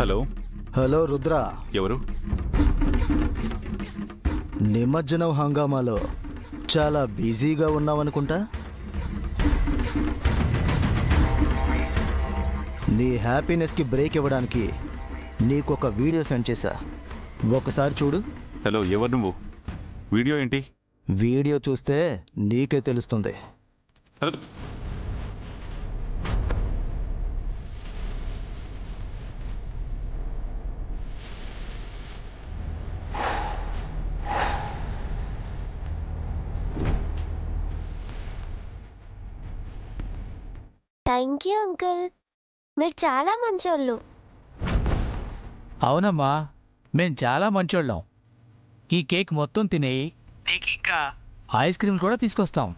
Hello hello Rudra, ఎవరు? నిమజ్జనం హంగామాలో చాలా బిజీగా ఉన్నావనుకుంటా. నీ హ్యాపీనెస్కి బ్రేక్ ఇవ్వడానికి నీకొక వీడియో సెండ్ చేశా, ఒకసారి చూడు. హలో, ఎవరు నువ్వు? వీడియో ఏంటి? వీడియో చూస్తే నీకే తెలుస్తుంది. హలో. థ్యాంక్ యూ అంకుల్, మీరు చాలా మంచోళ్ళు. అవునమ్మా, మేం చాలా మంచోళ్ళం. ఈ కేక్ మొత్తం తినే నీకు ఇంకా ఐస్ క్రీమ్ కూడా తీసుకొస్తాం.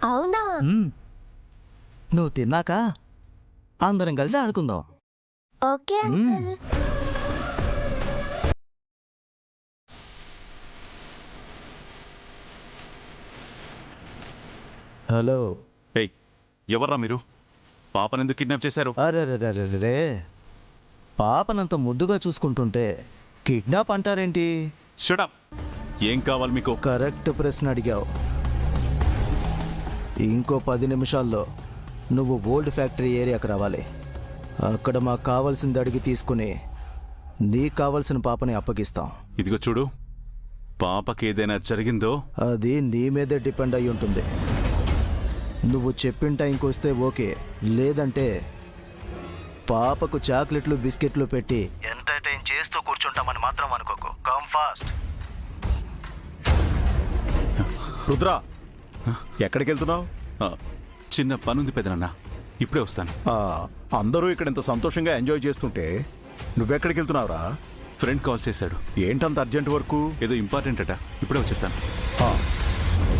అవునా? నువ్వు తిన్నాక అందరం కలిసి ఆడుకుందాం. Okay uncle. హలో. ఏయ్, ఎవర్రా మీరు? పాపనెందుకు కిడ్నాప్ చేశారు? అరే, పాపనంత ముద్దుగా చూసుకుంటుంటే కిడ్నాప్ అంటారేంటి? Shut up. ఏం కావాలి మీకు? కరెక్ట్ ప్రశ్న అడిగావు. ఇంకో 10 నిమిషాల్లో నువ్వు ఓల్డ్ ఫ్యాక్టరీ ఏరియాకి రావాలి. అక్కడ మాకు కావాల్సింది అడిగి తీసుకుని నీకు కావాల్సిన పాపని అప్పగిస్తాం. ఇదిగో చూడు, పాపకి ఏదైనా జరిగిందో అది నీ మీదే డిపెండ్ అయి ఉంటుంది. నువ్వు చెప్పిన టైంకి వస్తే ఓకే, లేదంటే పాపకు చాక్లెట్లు బిస్కెట్లు పెట్టి ఎంటర్టైన్ చేస్తూ కూర్చుంటామని మాత్రం అనుకోకు. Come fast. రుద్ర, ఎక్కడికి వెళ్తున్నావు? చిన్న పనుంది పెదనన్నా, ఇప్పుడే వస్తాను. అందరూ ఇక్కడ ఇంత సంతోషంగా ఎంజాయ్ చేస్తుంటే నువ్వెక్కడికి వెళ్తున్నావురా? ఫ్రెండ్ కాల్ చేశాడు. ఏంటంత అర్జెంట్ వర్కు? ఏదో ఇంపార్టెంట్ అట, ఇప్పుడే వచ్చేస్తాను.